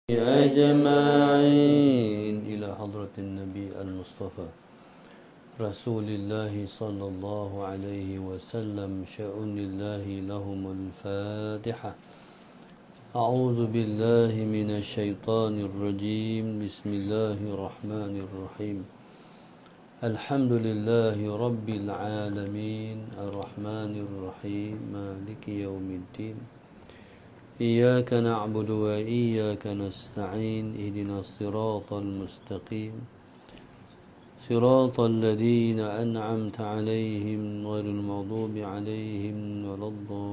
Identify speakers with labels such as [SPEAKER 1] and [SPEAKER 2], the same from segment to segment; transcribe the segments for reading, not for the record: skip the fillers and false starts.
[SPEAKER 1] أجمعين إلى حضرة النبي المصطفى رسول الله صلى الله عليه وسلم شأن الله لهم الفاتحة. أعوذ بالله من الشيطان الرجيم. بسم الله الرحمن الرحيم. الحمد لله رب العالمين الرحمن الرحيم مالك يوم الدين. إياك نعبد وإياك نستعين. اهدنا الصراط المستقيم صراط الذين أنعمت عليهم غير المغضوب عليهم ولا الضالين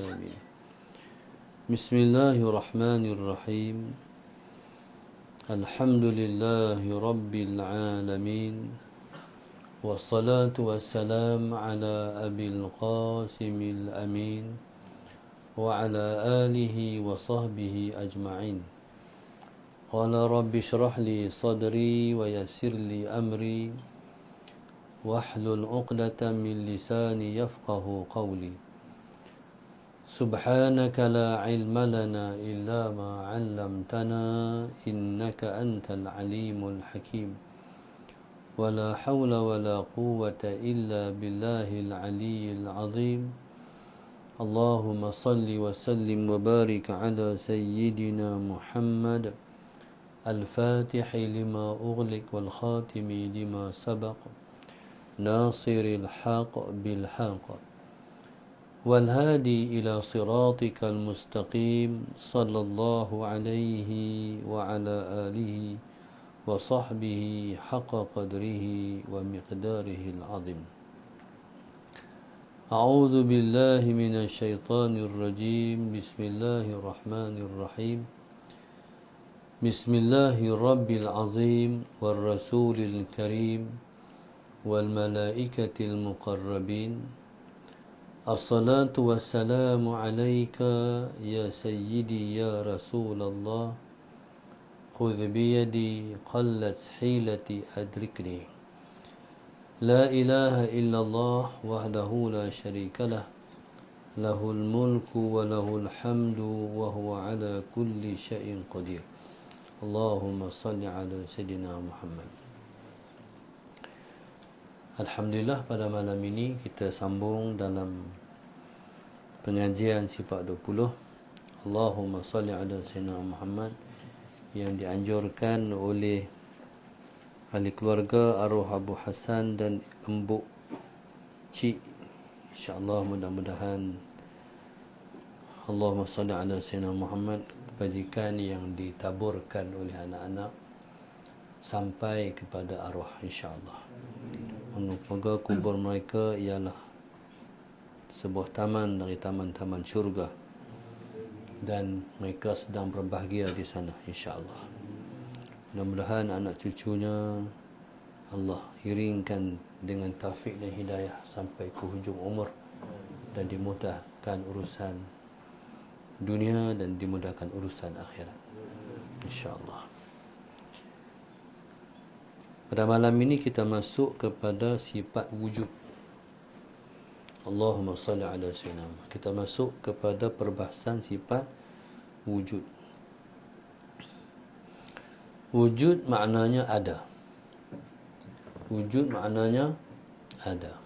[SPEAKER 1] آمين. بسم الله الرحمن الرحيم. الحمد لله رب العالمين والصلاة والسلام على أبي القاسم الأمين وعلى آله وصحبه أجمعين. قال رب اشرح لي صدري ويسر لي أمري واحلل عقدة من لساني يفقه قولي. سبحانك لا علم لنا إلا ما علمتنا إنك أنت العليم الحكيم. ولا حول ولا قوة إلا بالله العلي العظيم. اللهم صل وسلم وبارك على سيدنا محمد الفاتح لما أغلق والخاتم لما سبق ناصر الحق بالحق والهادي إلى صراطك المستقيم صلى الله عليه وعلى آله وصحبه حق قدره ومقداره العظيم. أعوذ بالله من الشيطان الرجيم. بسم الله الرحمن الرحيم. بسم الله الرب العظيم والرسول الكريم والملائكة المقربين. الصلاة والسلام عليك يا سيدي يا رسول الله. خذ بيدي قلت حيلتي أدركني. لا إله إلا الله وحده لا شريك له. له الملك وله الحمد وهو على كل شيء قدير. اللهم صل على سيدنا Muhammad. Alhamdulillah, pada malam ini kita sambung dalam pengajian sifat 20 Allahumma salli ala sayyidina Muhammad yang dianjurkan oleh ahli keluarga arwah Abu Hassan dan Embuk Cik. InsyaAllah mudah-mudahan Allahumma salli ala sayyidina Muhammad, kebajikan yang ditaburkan oleh anak-anak sampai kepada arwah insyaAllah. Semoga kubur mereka ialah sebuah taman dari taman-taman syurga dan mereka sedang berbahagia di sana insyaAllah. Mudah-mudahan anak cucunya Allah iringkan dengan taufik dan hidayah sampai ke hujung umur dan dimudahkan urusan dunia dan dimudahkan urusan akhirat insyaAllah. Pada malam ini kita masuk kepada sifat wujud. Allahumma salli ala sayyidina. Kita masuk kepada perbahasan sifat wujud. Wujud maknanya ada. Wujud maknanya ada.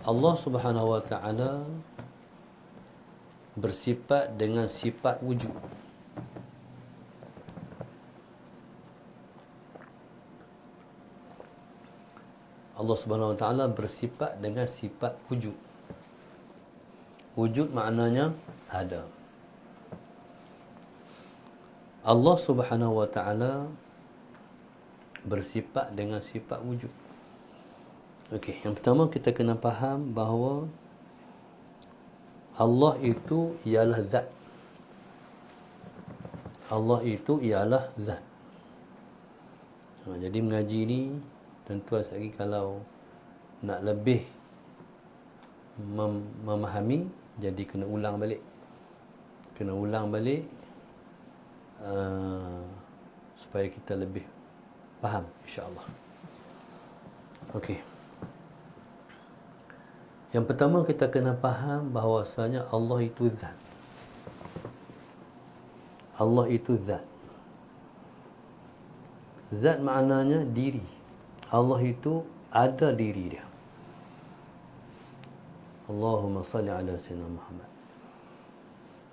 [SPEAKER 1] Allah Subhanahu wa ta'ala bersifat dengan sifat wujud. Allah Subhanahu wa ta'ala bersifat dengan sifat wujud. Wujud maknanya ada. Allah Subhanahu wa ta'ala bersifat dengan sifat wujud. Okey, yang pertama kita kena faham bahawa Allah itu ialah zat. Allah itu ialah zat. Jadi mengaji ni tentu lagi kalau nak lebih memahami, jadi kena ulang balik. Kena ulang balik supaya kita lebih faham insya-Allah. Okey. Yang pertama kita kena faham bahawasanya Allah itu zat. Allah itu zat. Zat maknanya diri. Allah itu ada diri dia. Allahumma salli ala sayyidina Muhammad.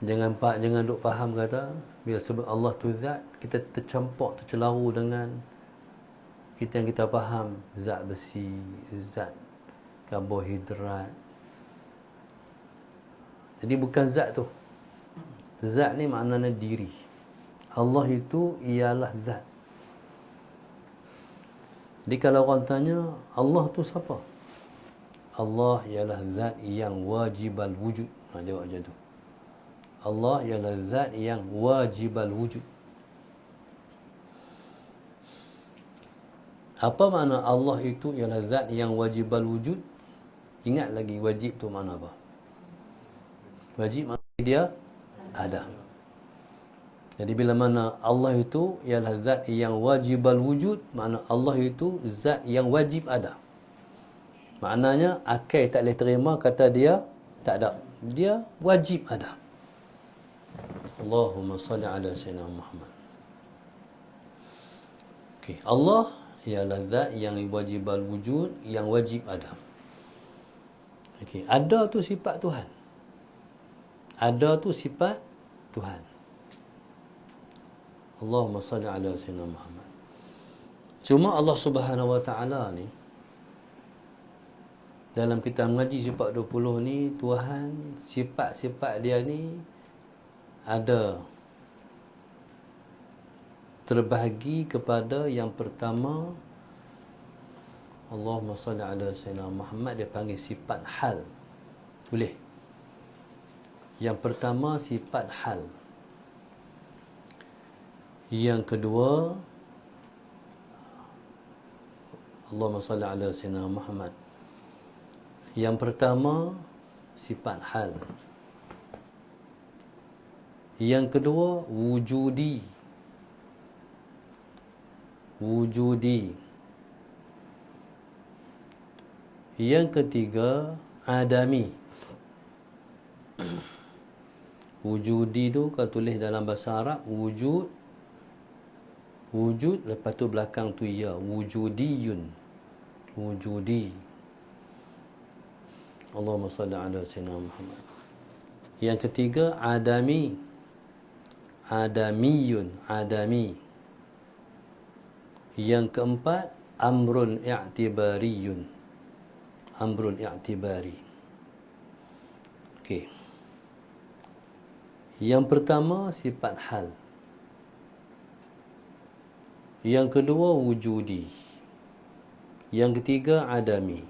[SPEAKER 1] Jangan duk faham kata bila sebut Allah tu zat, kita tercampur, tercelaru dengan kita yang kita faham zat besi, zat karbohidrat. Jadi bukan zat tu. Zat ni maknanya diri. Allah itu ialah zat. Jadi kalau orang tanya, Allah tu siapa? Allah ialah zat yang wajibal wujud. Jawab macam tu. Allah ialah zat yang wajibal wujud. Apa makna Allah itu ialah zat yang wajibal wujud? Ingat lagi wajib tu makna apa? Wajib makna dia ada. Jadi bila mana Allah itu ialah zat yang wajibal wujud, makna Allah itu zat yang wajib ada. Maknanya akal tak boleh terima kata dia tak ada. Dia wajib ada. Allahumma salli ala sayyidina Muhammad. Okey, Allah ialah zat yang wajibal wujud, yang wajib ada. Okey, ada tu sifat Tuhan. Ada tu sifat Tuhan. Allahumma salli ala sayyidina Muhammad. Cuma Allah Subhanahu wa taala ni dalam kita mengaji sifat 20 ni, Tuhan sifat-sifat dia ni ada terbahagi kepada yang pertama, Allahumma salli ala sayyidina Muhammad, dia panggil sifat hal. Boleh. Yang pertama sifat hal. Yang kedua, Allahumma salli ala sayyidina Muhammad. Yang pertama sifat hal. Yang kedua wujudi. Wujudi. Yang ketiga adami. Wujudi tu kalau tulis dalam bahasa Arab wujud, wujud lepas tu belakang tu ya, wujudiyun. Wujudi. Allahumma salli ala sayyidina Muhammad. Yang ketiga adami. Adamiyun, adami. Yang keempat amrun i'tibariyun. Amrun i'tibari. Okey. Yang pertama sifat hal. Yang kedua wujudi. Yang ketiga adami.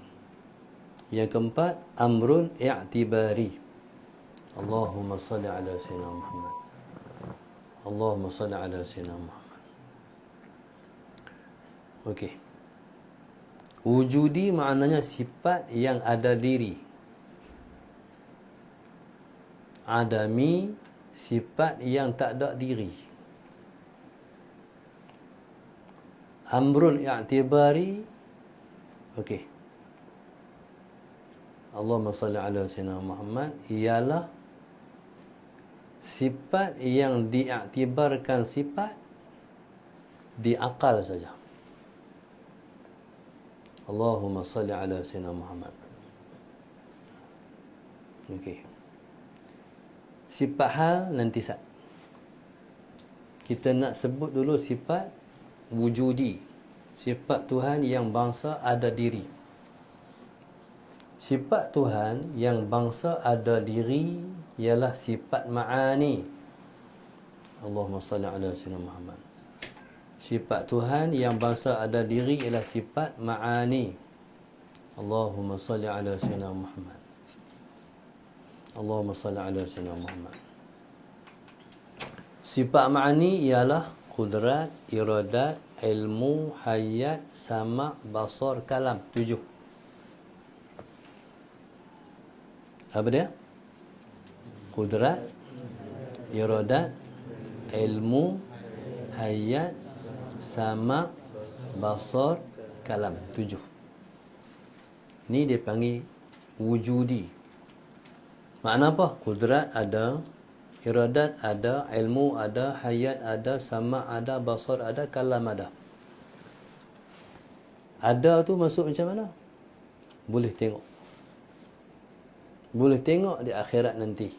[SPEAKER 1] Yang keempat amrun i'tibari. Allahumma salli ala sayyidina Muhammad. Allahumma salli ala sayyidina Muhammad. Okey. Wujudi maknanya sifat yang ada diri. Adami sifat yang tak ada diri. Amrun i'tibari. Okey. Allahumma salli ala sayyidina Muhammad ialah sifat yang diiktibarkan sifat di akal saja. Allahumma salli ala sayyidina Muhammad. Okey. Sifat hal nanti kita nak sebut dulu sifat wujudi. Sifat Tuhan yang bangsa ada diri. Sifat Tuhan yang bangsa ada diri ialah sifat ma'ani. Allahumma salli ala sayyidina Muhammad. Sifat Tuhan yang bangsa ada diri ialah sifat ma'ani. Allahumma salli ala sayyidina Muhammad. Allahumma salli ala sayyidina Muhammad. Sifat ma'ani ialah kudrat, iradat, ilmu, hayat, sama', basar, kalam. 7. Apa dia? Kudrat, iradat, ilmu, hayat, sama', basar, kalam. 7. Ni dia panggil wujudi. Makna apa? Kudrat ada, Iradat ada, ilmu ada, hayat ada, sama ada, basar ada, kalam ada. Ada tu masuk macam mana? Boleh tengok. Boleh tengok di akhirat nanti.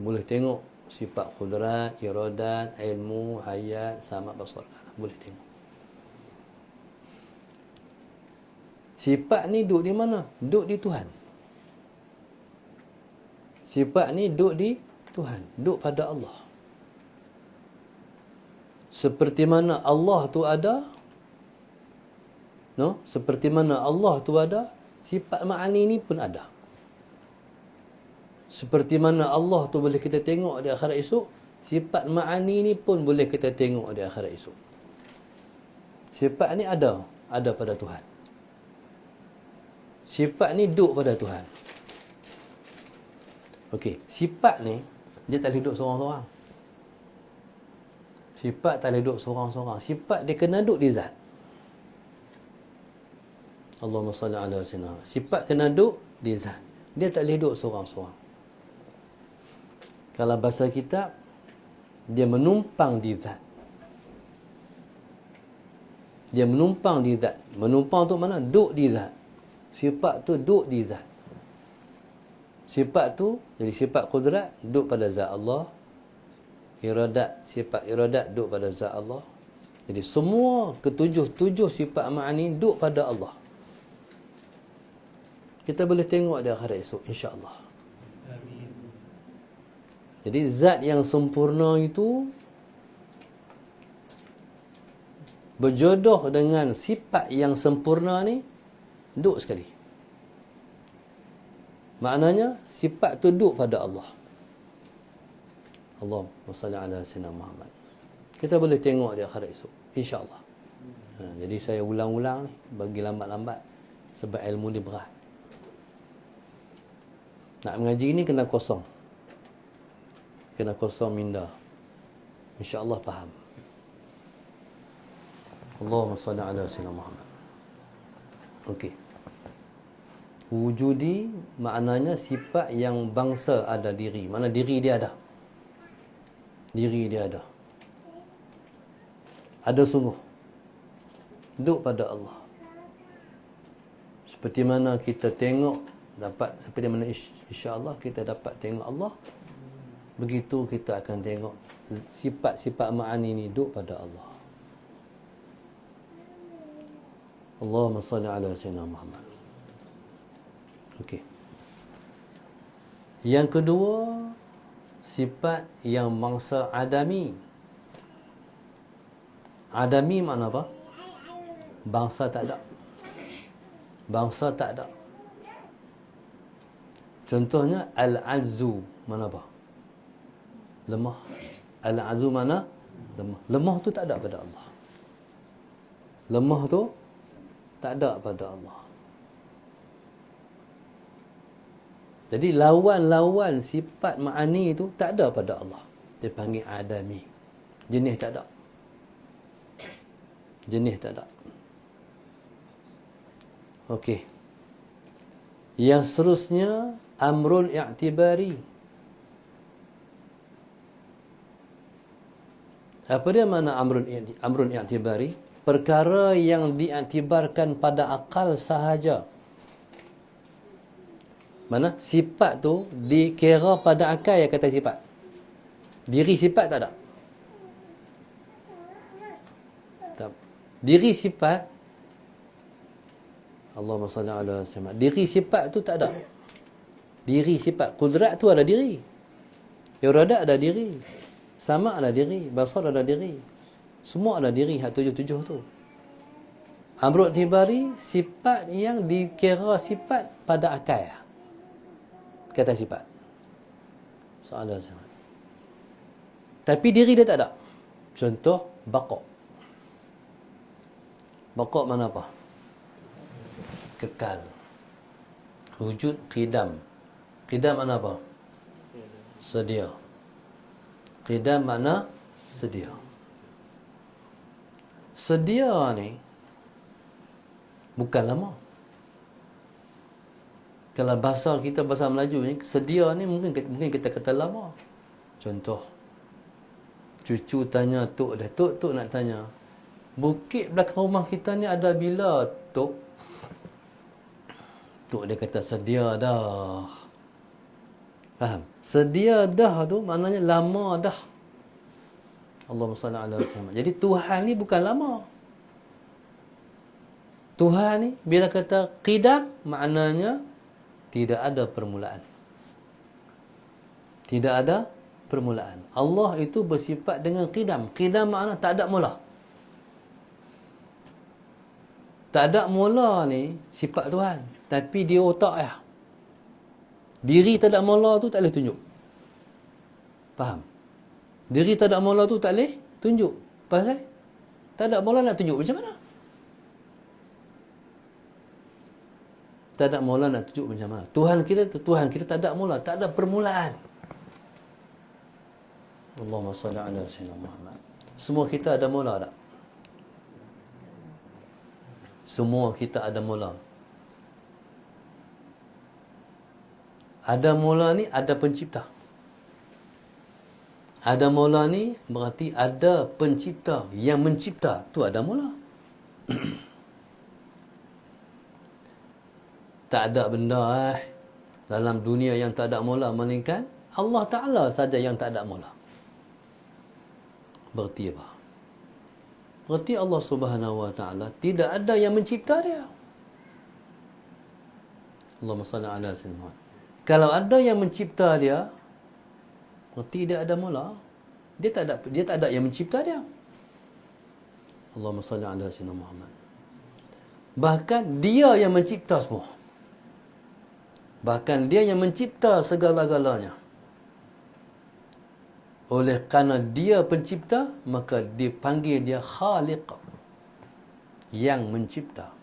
[SPEAKER 1] Boleh tengok sifat kudrat, iradat, ilmu, hayat, sama, basar. Boleh tengok. Sifat ni duduk di mana? Duduk di Tuhan. Sifat ni duduk di Tuhan. Duduk pada Allah. Seperti mana Allah tu ada, no? Seperti mana Allah tu ada, sifat ma'ani ni pun ada. Seperti mana Allah tu boleh kita tengok di akhirat esok, sifat ma'ani ni pun boleh kita tengok di akhirat esok. Sifat ni ada pada Tuhan. Sifat ni duduk pada Tuhan. Okey, sifat ni dia tak boleh duduk seorang-seorang. Sifat tak boleh duduk seorang-seorang. Sifat dia kena duduk di zat. Allahumma salli ala sayyidina. Sifat kena duduk di zat. Dia tak boleh duduk seorang-seorang. Kalau bahasa kitab, dia menumpang di zat. Dia menumpang di zat. Menumpang tu mana? Duduk di zat. Sifat tu duduk di zat. Sifat tu, jadi sifat kudrat duduk pada zat Allah. Iradat, sifat iradat duduk pada zat Allah. Jadi semua ketujuh sifat ma'ani duduk pada Allah. Kita boleh tengok di akhirat esok, insya-Allah. Jadi zat yang sempurna itu berjodoh dengan sifat yang sempurna ni duduk sekali. Maknanya sifat tu duduk pada Allah. Allahumma salli ala sayyidina Muhammad. Kita boleh tengok di akhirat esok, insya-Allah. Jadi saya ulang-ulang ni bagi lambat-lambat sebab ilmu ni berat. Nak mengaji ni kena kosong. Kena kosong minda. Insya-Allah faham. Allahumma salli ala sayyidina Muhammad. Okey. Wujudi maknanya sifat yang bangsa ada diri. Mana diri dia ada. Diri dia ada. Ada sungguh. Duduk pada Allah. Seperti mana kita tengok dapat, seperti mana insya-Allah kita dapat tengok Allah, begitu kita akan tengok sifat-sifat ma'ani ni duduk pada Allah. Allahumma salli ala sayyidina Muhammad. Okey. Yang kedua, sifat yang mangsa adami. Adami makna apa? Bangsa tak ada. Bangsa tak ada. Contohnya al-azzu mana apa? Lemah. Al-azzu mana? Lemah. Lemah tu tak ada pada Allah. Lemah tu tak ada pada Allah. Jadi lawan-lawan sifat ma'ani itu tak ada pada Allah. Dia panggil adami. Jenis tak ada. Jenis tak ada. Okey. Yang seterusnya amrul i'tibari. Apa dia makna amrun i'tibari? Perkara yang diiktibarkan pada akal sahaja. Mana sifat tu dikira pada akal yang kata sifat. Diri sifat tak ada. Tak. Diri sifat, Allahumma salli ala sayyidina. Diri sifat tu tak ada. Diri sifat, kudrat tu ada diri. Iradat ada diri. Sama ada diri, basar ada diri. Semua ada diri, hak tujuh-tujuh tu. Amrul i'tibari, sifat yang dikira sifat pada akal. Kata sifat. Soalan sama. Tapi diri dia tak ada. Contoh, baqa'. Baqa' mana apa? Kekal. Wujud qidam. Qidam mana apa? Sedia. Qidam mana? Sedia. Sedia ni bukan lama. Kalau bahasa kita, bahasa Melayu ni, sedia ni mungkin kita kata lama. Contoh, cucu tanya tok dia, tok nak tanya, bukit belakang rumah kita ni ada bila tok? Tok dia kata sedia dah. Faham? Sedia dah tu maknanya lama dah. Allahumma salli ala Muhammad. Jadi Tuhan ni bukan lama. Tuhan ni bila kata qidam, maknanya tidak ada permulaan. Tidak ada permulaan. Allah itu bersifat dengan qidam. Qidam makna tak ada mula. Tak ada mula ni sifat Tuhan. Tapi dia otak ya. Diri tak ada mula tu tak boleh tunjuk. Faham? Diri tak ada mula tu tak boleh tunjuk. Pasal tak ada mula nak tunjuk macam mana? Tak ada mula nak tunjuk macam mana? Tuhan kita tak ada mula, tak ada permulaan. Allahumma salli ala sayyidina Muhammad. Semua kita ada mula tak? Semua kita ada mula. Ada mula ni ada pencipta. Ada mula ni berarti ada pencipta. Yang mencipta tu ada mula. Tak ada benda dalam dunia yang tak ada mula, melainkan Allah Ta'ala saja yang tak ada mula. Berarti apa? Berarti Allah Subhanahu Wa Ta'ala tidak ada yang mencipta dia. Allahumma salli ala sayyidina Muhammad. Kalau ada yang mencipta dia, berarti dia ada mula. Dia tak ada yang mencipta dia. Allahumma salli ala sayyidina Muhammad. Bahkan dia yang mencipta semua. Bahkan dia yang mencipta segala-galanya. Oleh kerana dia pencipta, maka dipanggil dia Khaliq, yang mencipta.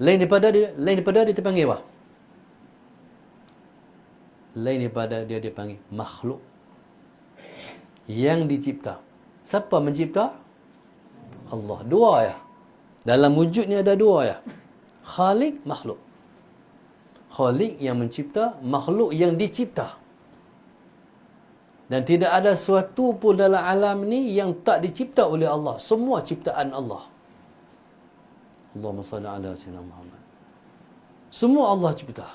[SPEAKER 1] Lain daripada dia dipanggil apa? Lain daripada dia dipanggil makhluk, yang dicipta. Siapa mencipta? Allah. Dua ya. Dalam wujud ni ada dua ya. Khaliq, makhluk. Khaliq yang mencipta, makhluk yang dicipta. Dan tidak ada sesuatu pun dalam alam ni yang tak dicipta oleh Allah. Semua ciptaan Allah. Allahumma salli ala sayyidina Muhammad. Semua Allah cipta.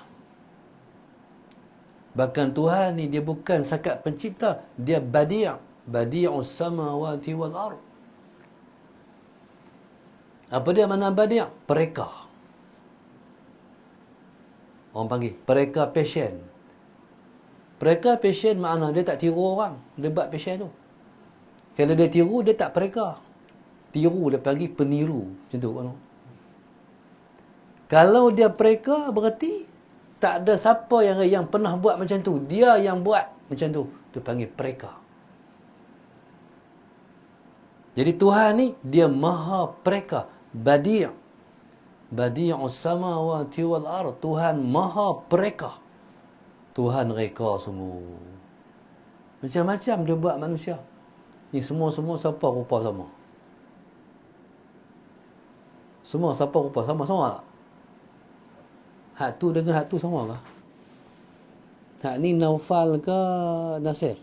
[SPEAKER 1] Bahkan Tuhan ni dia bukan sakat pencipta, dia badi', badi'us samawati wal ard. Apa dia makna badi'? Pereka. Orang panggil pereka passion. Pereka passion makna dia tak tiru orang, dia buat passion tu. Kalau dia tiru, dia tak pereka. Tiru dia panggil peniru. Macam tu kan. Kalau dia pereka, berarti tak ada siapa yang pernah buat macam tu. Dia yang buat macam tu. Dia panggil pereka. Jadi Tuhan ni, dia maha pereka. Badi'. Badi'us samawati wal ard. Tuhan maha pereka. Tuhan reka semua. Macam-macam dia buat manusia. Ni semua siapa rupa sama? Semua siapa rupa sama tak? Hak tu dengan hak tu sama kah? Hak ni Naufal ke Nasir?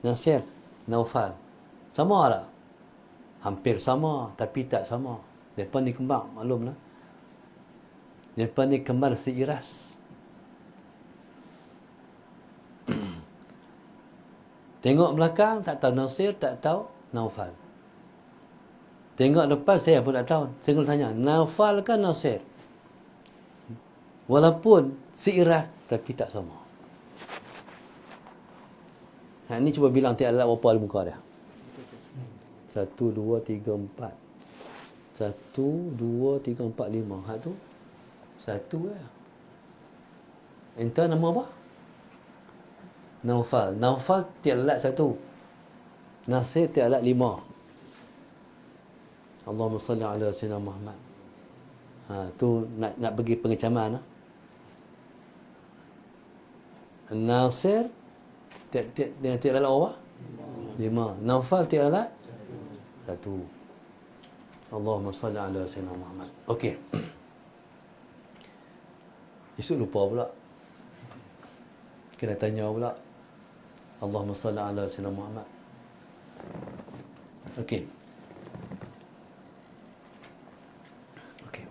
[SPEAKER 1] Nasir, Naufal. Sama tak? Hampir sama, tapi tak sama. Mereka ni kembar, maklumlah. Mereka ni kembar seiras. Tengok belakang, tak tahu Nasir, tak tahu Naufal. Tengok depan, saya pun tak tahu. Saya kena tanya, Naufal ke Nasir? Walaupun seiras, tapi tak sama. Nah, ni cuba bilang tiap alat berapa ada muka dia. 1, 2, 3, 4. 1, 2, 3, 4, 5. Hak tu 1 ya. Entah nama apa? Naufal. Naufal tiap alat 1. Nasir tiap alat 5. Allahumma salli ala sayyidina Muhammad. Tu nak bagi pengecaman. Nasir tiap alat apa? 5. Naufal tiap alat 1. Allahumma salli ala sayyidina Muhammad. Okey. Esok lupa pula. Kena tanya pula. Allahumma salli ala Sayyidina Muhammad. Okey. Okey.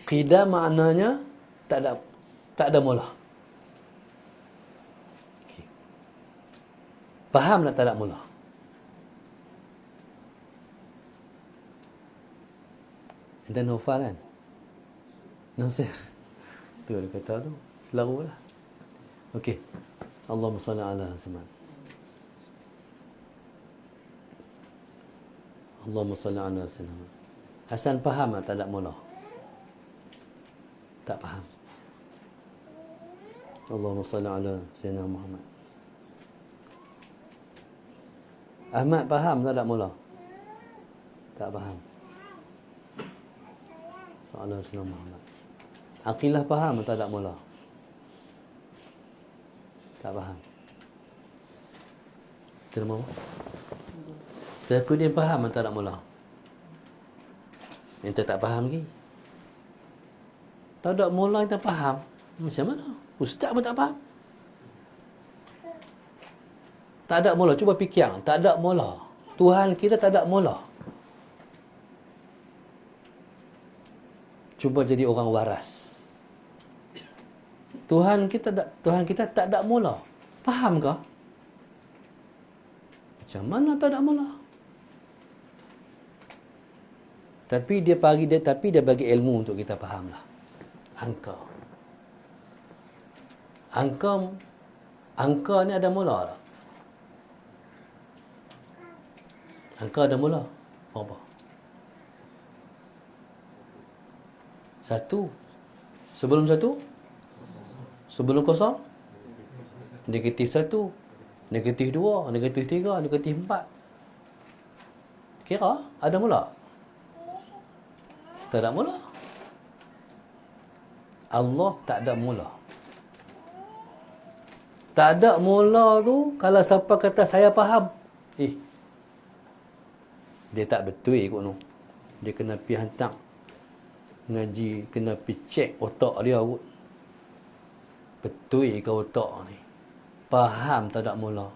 [SPEAKER 1] Qida maknanya tak ada mula. Okey. Faham tak ada mula? Ente Nufal kan? Nasir. Tu dia kata tu. Lalu lah. Okey. Allahumma salli ala Sayyidina. Allahumma salli ala Sayyidina. Hasan faham tak ada mula? Tak faham. Allahumma salli ala Sayyidina Muhammad. Ahmad faham tak ada mula? Tak faham. Sallallahu alaihi Muhammad. Aqilah faham tak ada mula? Tak faham. Terima kasih. Taqiyuddin faham tak ada mula? Ente tak faham lagi. Tak ada mula ente faham. Macam mana? Ustaz pun tak faham. Tak ada mula. Cuba fikir. Tak ada mula. Tuhan kita tak ada mula. Cuba jadi orang waras. Tuhan kita tak ada mula. Faham ke? Macam mana tak ada mula? Tapi dia bagi ilmu untuk kita fahamlah. Angka ni ada mula tak? Angka ada mula. Apa? 1. Sebelum 1? Sebelum 0? Negatif 1. Negatif 2. Negatif 3. Negatif 4. Kira ada mula? Tak ada mula. Allah tak ada mula. Tak ada mula tu, kalau siapa kata saya faham, dia tak betul kot tu. Dia kena pergi hantar ngaji, kena pergi cek otak dia kot. Betul ke otak ni? Faham tak ada mula.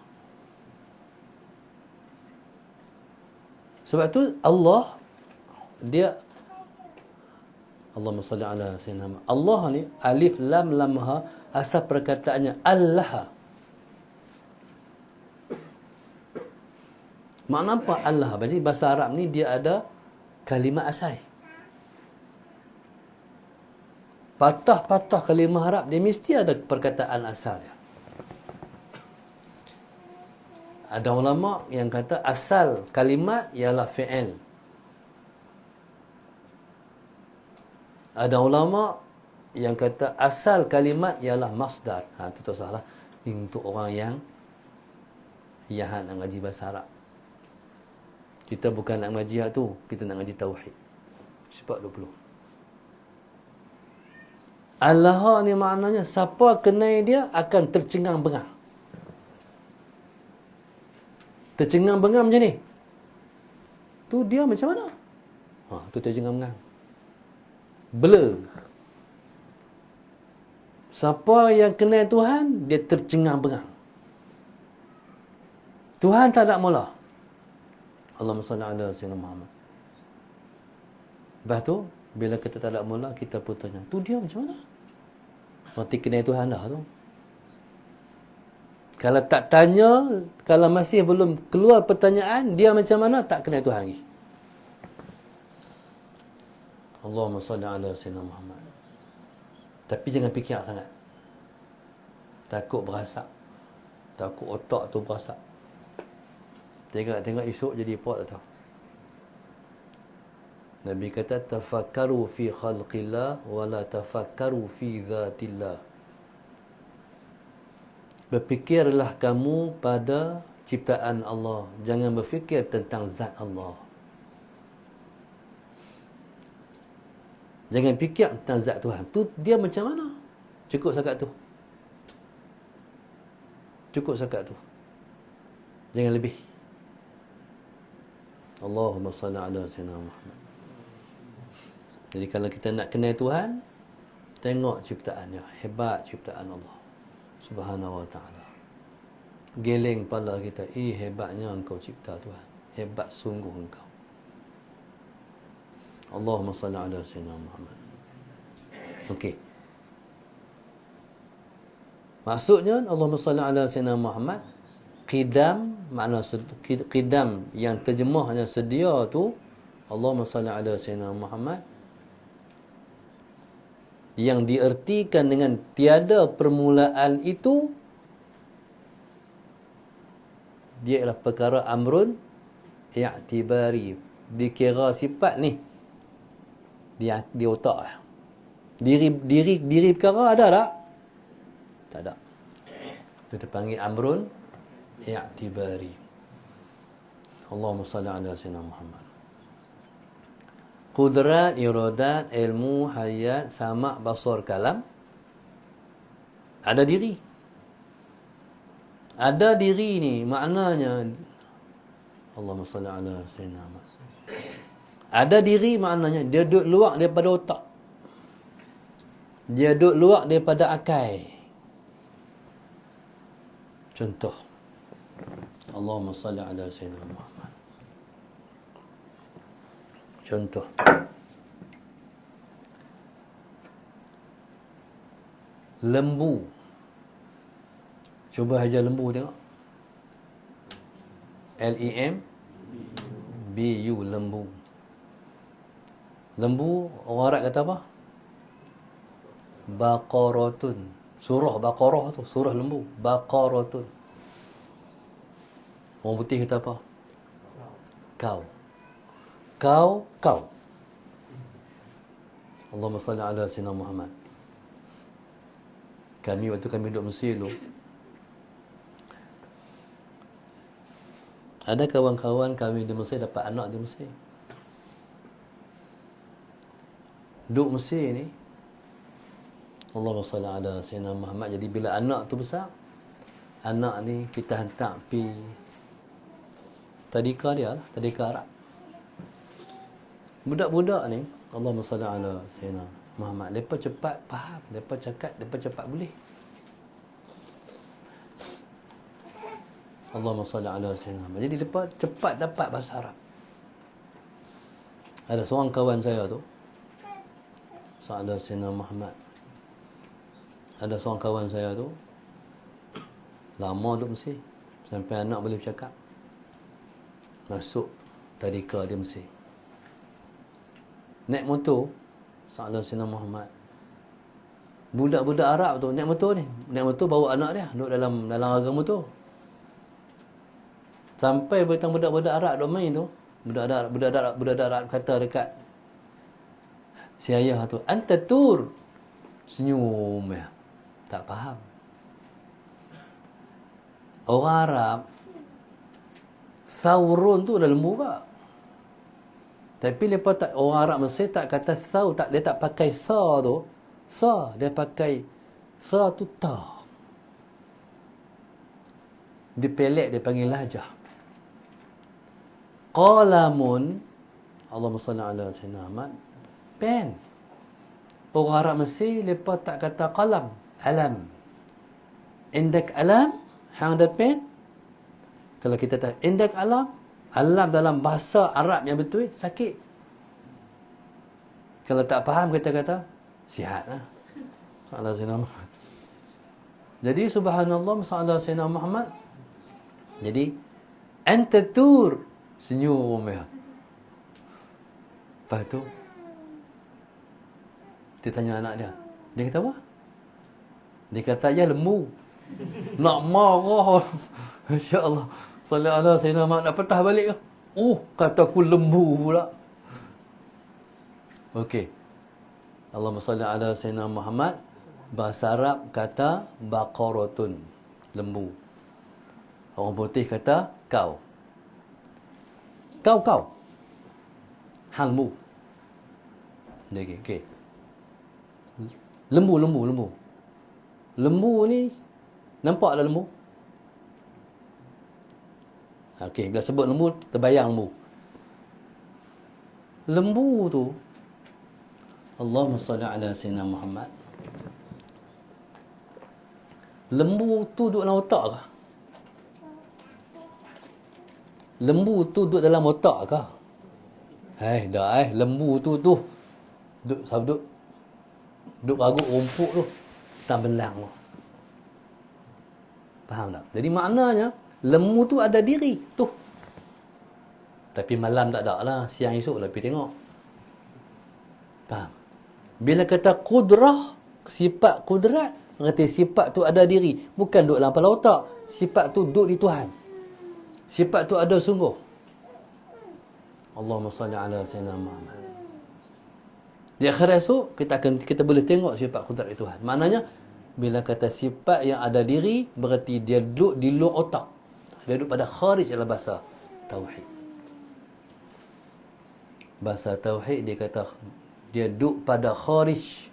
[SPEAKER 1] Sebab tu Allah, dia Allahumma salli ala Sayyidina Muhammad. Allah ni alif lam lam ha, asal perkataannya Allah. Makna apa Allah? Berarti bahasa Arab ni dia ada kalimah asal. Patah-patah kalimah Arab dia mesti ada perkataan asal dia. Ada ulama yang kata asal kalimat ialah fi'il. Ada ulama yang kata asal kalimat ialah masdar. Itu tak salah. Untuk orang yang nak ngaji bahasa Arab. Kita bukan nak ngaji tu, kita nak ngaji tauhid. Sifat 20. Allah ni maknanya siapa kenal dia akan tercengang-bengang. Tercengang-bengang macam ni. Tu dia macam mana? Tu tercengang-bengang. Blur. Siapa yang kenal Tuhan, dia tercengang-bengang. Tuhan tak ada mula. Allahumma salli ala Sayyidina Muhammad. Lepas tu, bila kita tak ada mula, kita pun tanya, tu dia macam mana? Berarti kenal Tuhan dah tu. Kalau tak tanya, kalau masih belum keluar pertanyaan, dia macam mana, tak kenal Tuhan lagi. Allahumma salli ala Sayyidina Muhammad. Tapi jangan fikir sangat. Takut berasak. Takut otak tu berasak. Tengok esok jadi apa tak tahu. Nabi kata tafakkaru fi khalqillah wa la tafakkaru fi zatillah. Berfikirlah kamu pada ciptaan Allah, jangan berfikir tentang zat Allah. Jangan fikir tentang zat Tuhan. Tu dia macam mana? Cukup setakat tu. Cukup setakat tu. Jangan lebih. Allahumma salli ala Sayyidina Muhammad. Jadi kalau kita nak kenal Tuhan, Tengok ciptaannya. Hebat ciptaan Allah Subhanahu wa ta'ala. Geleng kepala kita. Hebatnya engkau cipta Tuhan. Hebat sungguh engkau. Allahumma salli ala sayyidina Muhammad. Okey. Maksudnya Allahumma salli ala sayyidina Muhammad, qidam, makna qidam yang terjemahnya sedia tu, Allahumma salli ala sayyidina Muhammad, yang diertikan dengan tiada permulaan itu, dia ialah perkara amrun i'tibari. Dikira sifat ni di otak. Diri perkara ada tak? Tak ada. Itu dipanggil amrun i'tibari. Allahumma salli ala sayyidina Muhammad. Qudrat, iradat, ilmu, hayat, sama', basar, kalam. Ada diri. Ada diri ni maknanya Allahumma salli ala sayyidina Muhammad. Ada diri maknanya dia duduk luar daripada otak. Dia duduk luar daripada akal. Contoh. Allahumma salli ala sayyidina Muhammad. Contoh. Lembu. Cuba ajar lembu tengok. L-E-M-B-U, lembu. Lembu, orang Arab kata apa? Baqaratun. Surah Baqarah tu, surah lembu. Baqaratun. Orang putih kata apa? Kau. Kau. Allahumma salli ala sayyidina Muhammad. Waktu kami duduk Mesir dulu, ada kawan-kawan kami di Mesir dapat anak di Mesir. Duduk Mesir ni, Allahumma salli ala sayyidina Muhammad. Jadi bila anak tu besar, anak ni kita hantar pi tadika dia lah, tadika Arab. Budak-budak ni, Allahumma salli ala sayyidina Muhammad, mereka cepat faham, mereka cakap, mereka cepat boleh. Allahumma salli ala sayyidina Muhammad. Jadi mereka cepat dapat bahasa Arab. Ada seorang kawan saya tu, Sa'ala sayyidina Muhammad. Ada seorang kawan saya tu, lama duduk Mesir, sampai anak boleh bercakap. Masuk tadika dia Mesir. Naik motor, Sa'ala sayyidina Muhammad. Budak-budak Arab tu naik motor ni. Naik motor bawa anak dia, duduk dalam harga motor. Sampai bertang budak-budak Arab duk main tu, budak Arab kata dekat si ayah tu, "Anta tur." Senyum ya. Tak faham. Orang Arab Saurun tu dah lembu tak? Tapi lepas tak, orang Arab Mesir tak kata saw, tak, dia tak pakai sa tu. Sa, dia pakai sa tu ta. Dia pelek, dia panggil lahjah. Qalamun, Allahumma salli ala sayyidina Muhammad, pen. Orang Arab Mesir lepas tak kata qalam, alam. Indak alam, hang ada pen. Kalau kita tak indak alam, alam dalam bahasa Arab yang betul sakit. Kalau tak faham kita kata sihat lah. Sallallahu alaihi wasallam. Jadi subhanallah sallallahu alaihi wasallam Muhammad. Jadi anta tur, senyum ya. Lepas tu dia tanya anak dia. Dia kata apa? Dia kata ya lembu. Nak marah. Insya-Allah. Sallallahu alaihi wasallam nak patah balik ke? Kata aku lembu pula. Okey. Allahumma salli ala sayyidina Muhammad. Bahasa Arab kata baqaratun, lembu. Orang putih kata kau. Kau. Halmu. Okey. Lembu. Lembu ni nampak tak lembu? Okey, bila sebut lembu, terbayang lembu. Lembu tu, Allahumma salli ala sayyidina Muhammad. lembu tu duduk dalam otak kah? Lembu tu duduk dalam otak kah? Dah lembu tu duduk raguk rumput tu, tak belang tu. Faham tak? Jadi maknanya lembu tu ada diri tu. Tapi malam tak ada lah, siang esok lah pergi tengok. Faham? Bila kata kudrah, sifat kudrat, berarti sifat tu ada diri, bukan duduk dalam kepala otak. Sifat tu duduk di Tuhan. Sifat tu ada sungguh. Allahumma salli ala sayyidina Muhammad. Di akhirat esok kita boleh tengok sifat kudrat di Tuhan. Maknanya bila kata sifat yang ada diri, berarti dia duduk di luar otak. Dia duduk pada kharij dalam bahasa tauhid. Bahasa tauhid dia kata dia duduk pada kharij.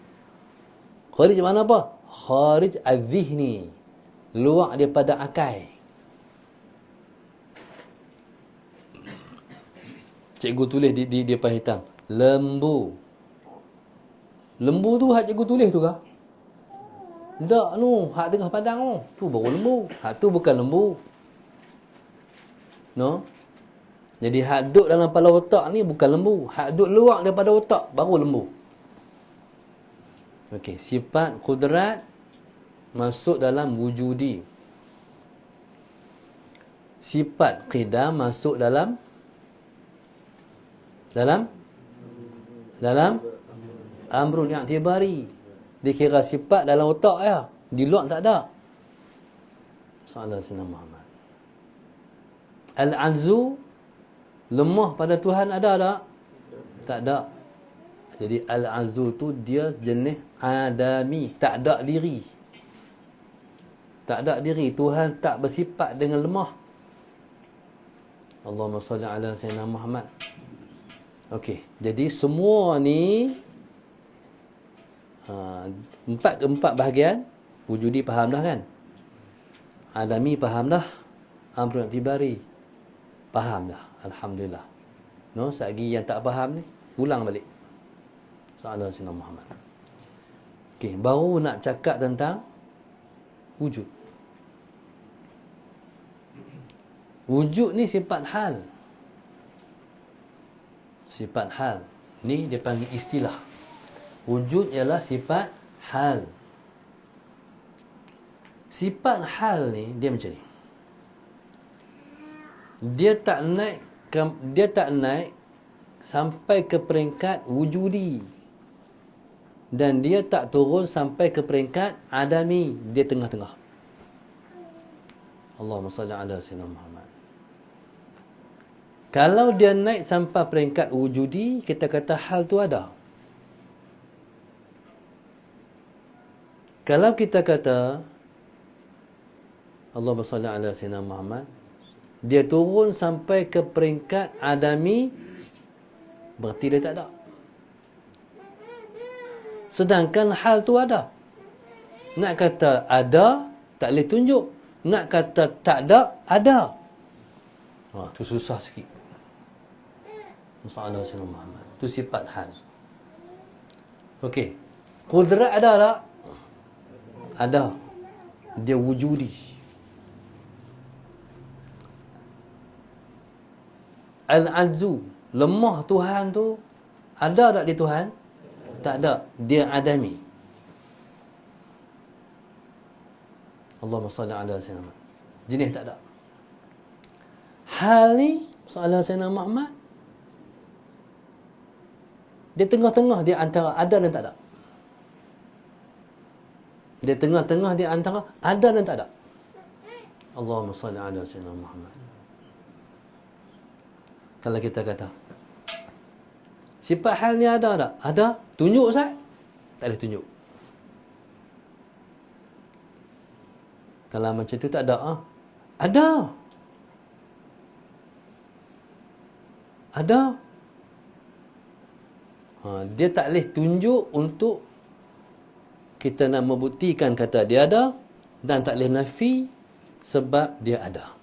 [SPEAKER 1] Kharij mana apa? Kharij az-zihni. Luar daripada akal. Cikgu tulis di depan hitam. Lembu. Lembu tu hak cikgu tulis tu kah? Tak tu. Hak tengah padang tu. Tu baru lembu. Hak tu bukan lembu. No? Jadi hak duduk dalam kepala otak ni bukan lembu. Hak duduk luar daripada otak baru lembu. Okey. Sifat kudrat masuk dalam wujudi. Sifat qidam masuk dalam amrun i'tibari. Dikira sifat dalam otak ya, di luar tak ada. Sallallahu alaihi Muhammad. Al-'azzu, lemah pada Tuhan ada tak? Tak ada. Jadi al-'azzu tu dia jenis adami, tak ada diri. Tak ada diri. Tuhan tak bersifat dengan lemah. Allahumma salli ala sayyidina Muhammad. Okey, jadi semua ni empat bahagian wujudi faham dah kan? Adami faham dah, amrun i'tibari faham dah, alhamdulillah. No, selagi yang tak faham ni ulang balik. Sallallahu alaihi Muhammad. Okey, baru nak cakap tentang wujud. Wujud ni sifat hal. Sifat hal. Ni dia panggil istilah. Wujud ialah sifat hal. Sifat hal ni dia macam ni. Dia tak naik sampai ke peringkat wujudi. Dan dia tak turun sampai ke peringkat adami. Dia tengah-tengah. Allahumma salli ala sayyidina Muhammad. Kalau dia naik sampai peringkat wujudi, kita kata hal tu ada. Kalau kita kata Allahumma salli ala sayyidina Muhammad, dia turun sampai ke peringkat adami, berarti dia tak ada. Sedangkan hal tu ada. Nak kata ada, tak boleh tunjuk. Nak kata tak ada, ada. Tu susah sikit. Sallallahu alaihi Muhammad. Itu sifat hal. Okey. Kudrat ada tak? Ada. Dia wujudi. Al-'azzu, lemah Tuhan tu ada tak di Tuhan? Tak ada. Dia adami. Allahumma salli ala sayyidina. Jenis tak ada. Hal ni sallallahu alaihi Muhammad, dia tengah-tengah di antara ada dan tak ada. Dia tengah-tengah di antara ada dan tak ada. Allahumma salli ala sayyidina Muhammad. Kalau kita kata sifat hal ni ada tak? Ada. Tunjuk Ustaz? Tak boleh tunjuk. Kalau macam tu tak ada. Ada. Ada. Dia tak boleh tunjuk untuk kita nak membuktikan kata dia ada, dan tak boleh nafi sebab dia ada.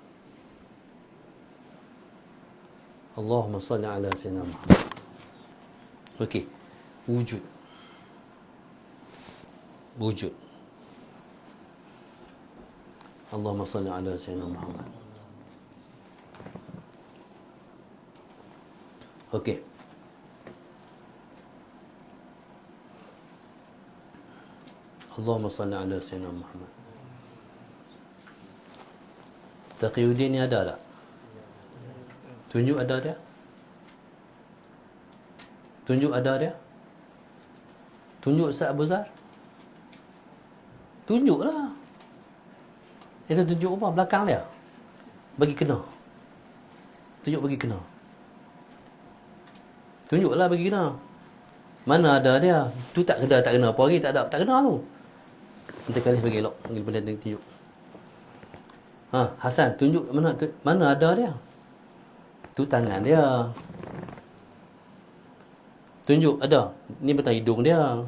[SPEAKER 1] Allahumma salli ala sayyidina Muhammad. Okey. Wujud. Wujud. Allahumma salli ala sayyidina Muhammad. Okey. Allahumma salli ala sayyidina Muhammad. Taqiyuddin ni ada tak? Tunjuk ada dia? Tunjuk ada dia? Tunjuk Ustaz Abu Zar? Tunjuklah. Itu tunjuk apa? Belakang dia. Bagi kena. Tunjuk bagi kena. Tunjuklah bagi kena. Mana ada dia? Tu tak kena apa lagi? Tak kena tu. Nanti kali bagi elok. Panggil benda tunjuk. Hasan, tunjuk mana ada dia? Tu tangan dia. Tunjuk ada. Ni batang hidung dia.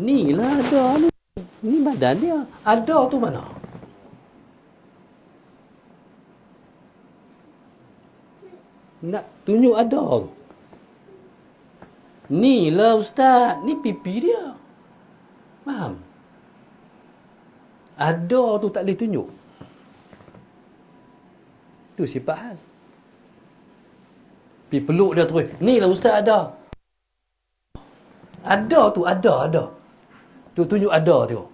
[SPEAKER 1] Ni lah ada ni. Ni badan dia. Ada tu mana? Nak tunjuk ada tu. Ni lah ustaz. Ni pipi dia. Faham? Ada tu tak boleh tunjuk. Tu sifat hal. Pergi peluk dia terus. Ni lah ustaz ada. Ada tu, ada. Tu tunjuk ada tu.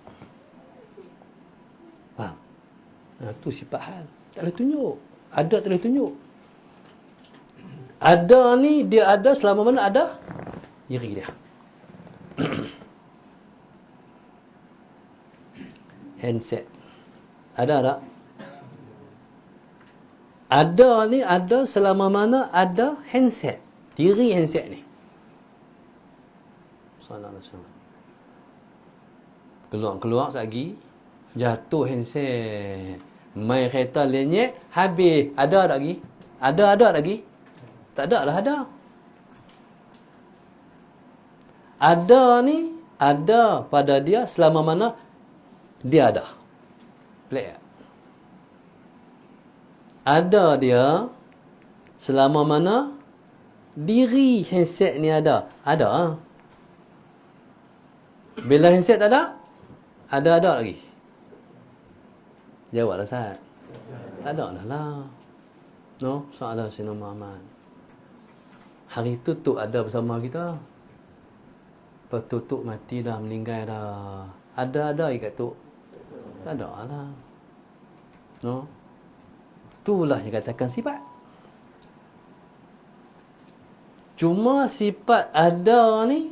[SPEAKER 1] Faham? Tu sifat hal. Tak boleh tunjuk. Ada tak boleh tunjuk. Ada ni, dia ada selama mana ada diri dia. Handset. Ada tak? Ada ni ada selama mana ada handset. Diri handset ni. Sallallahu alaihi wasallam. Keluar lagi. Jatuh handset. Main kereta lenyek. Habis. Ada tak lagi? Ada lagi? Tak ada lah ada. Ada ni. Ada pada dia selama mana dia ada. Pelik tak? Ada dia selama mana diri handset ni ada. Ada. Bila handset tak ada? Ada lagi. Jawablah Ustaz. Tak ada lah. No, soalan Sayyidina Muhammad. Hari tu Tok ada bersama kita. Lepas tu Tok mati dah, meninggal dah. Ada ikat Tok. Tak ada lah. No. Itulah yang katakan sifat. Cuma sifat ada ni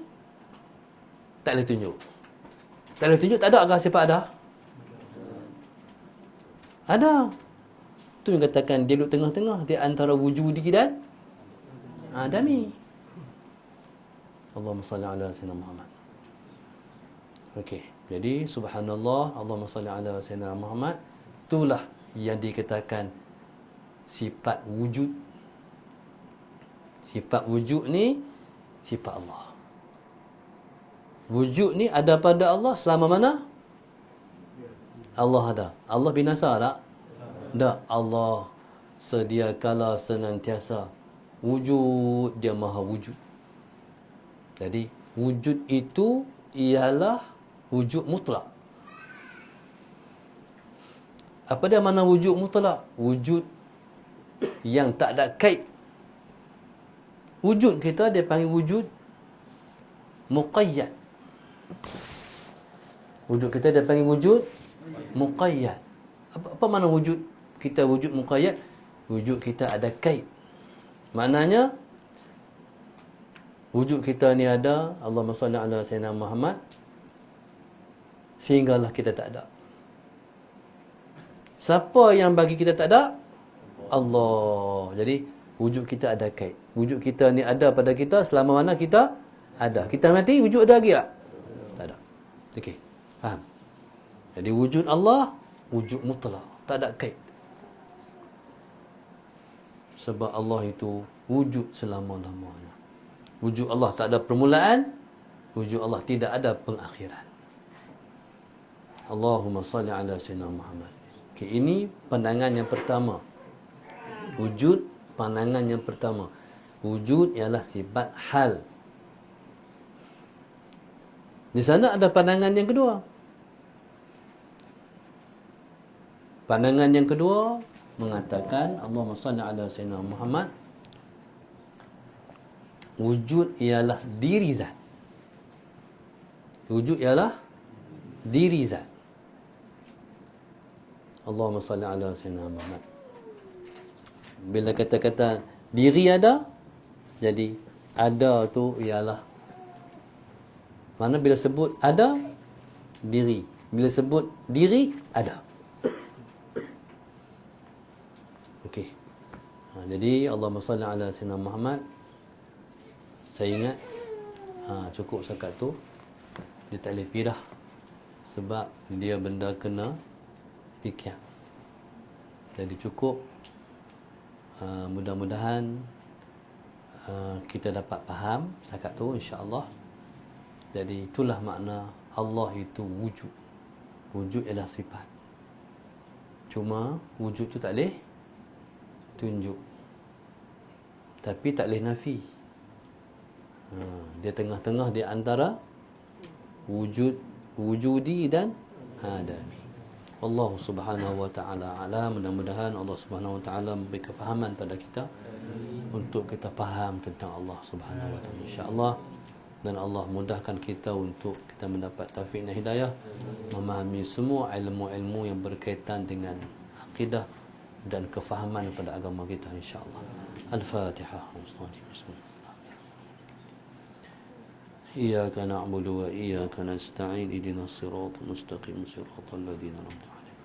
[SPEAKER 1] tak boleh tunjuk. Tak boleh tunjuk, tak ada ke sifat ada? Ada. Tu yang katakan dia duduk tengah-tengah. Dia antara wujudi dan adami. Allahumma salli ala sayyidina Muhammad. Okey. Jadi subhanallah, Allahumma salli ala sayyidina Muhammad. Itulah yang dikatakan sifat wujud. Sifat wujud ni sifat Allah. Wujud ni ada pada Allah selama mana Allah ada. Allah binasa tak? Tak. Allah sedia kala senantiasa. Wujud, dia maha wujud. Jadi wujud itu ialah wujud mutlak. Apa dia mana wujud mutlak? Wujud yang tak ada kait. Wujud kita dia panggil wujud muqayyad. Wujud kita dia panggil wujud muqayyad. Apa mana wujud kita wujud muqayyad? Wujud kita ada kait. Maknanya wujud kita ni ada Allahumma salli ala sayyidina Muhammad sehinggalah kita tak ada. Siapa yang bagi kita tak ada? Allah. Jadi wujud kita ada kait. Wujud kita ni ada pada kita selama mana kita ada. Kita mati wujud ada lagi tak? Tak ada. Okey. Faham? Jadi wujud Allah wujud mutlak, tak ada kait. Sebab Allah itu wujud selama-lamanya. Wujud Allah tak ada permulaan, wujud Allah tidak ada pengakhiran. Allahumma salli ala sayyidina Muhammad. Okay, ini pandangan yang pertama. Wujud, pandangan yang pertama. Wujud ialah sifat hal. Di sana ada pandangan yang kedua. Pandangan yang kedua mengatakan Allahumma salli ala sayyidina Muhammad, wujud ialah diri zat. Wujud ialah diri zat. Allahumma salli ala sayyidina Muhammad. Bila kata-kata diri ada, jadi ada tu ialah, mana bila sebut ada, diri. Bila sebut diri, ada. Okey. Jadi Allahumma salli ala sayyidina Muhammad. Saya ingat cukup setakat tu. Dia tak boleh pergi dah, sebab dia benda kena fikir. Jadi cukup. Mudah-mudahan kita dapat faham setakat tu, insya-Allah. Jadi itulah makna Allah itu wujud. Wujud ialah sifat. Cuma wujud tu tak boleh tunjuk, tapi tak boleh nafi. Dia tengah-tengah di antara wujudi dan adami. Allah Subhanahu wa taala alam. Mudah-mudahan Allah Subhanahu wa taala memberi kefahaman pada kita untuk kita faham tentang Allah Subhanahu wa taala, insya-Allah. Dan Allah mudahkan kita untuk kita mendapat taufik dan hidayah memahami semua ilmu-ilmu yang berkaitan dengan akidah dan kefahaman pada agama kita, insya-Allah. Al-Fatihah. Bismillah. إياك نعبد وإياك نستعين اهدنا الصراط المستقيم صراط الذين أنعمت عليهم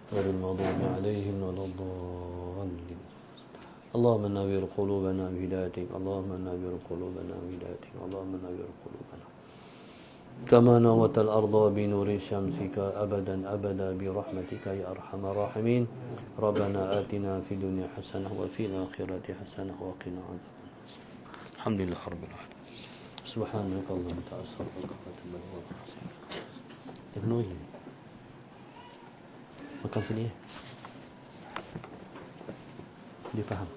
[SPEAKER 1] غير المغضوب عليهم ولا الضالين. اللهم نور قلوبنا بهدايتك، اللهم نور قلوبنا بهدايتك، اللهم نور قلوبنا كما نورت الأرض بنور شمسك أبدا أبدا برحمتك يا أرحم الراحمين. ربنا آتنا في الدنيا حسنة وفي الآخرة حسنة وقنا عذاب النار. الحمد لله رب العالمين. Subhanaka Allahumma ta'astaghfiruka wa atubu ilaik. Penuh ini. Makan sini. Dia faham.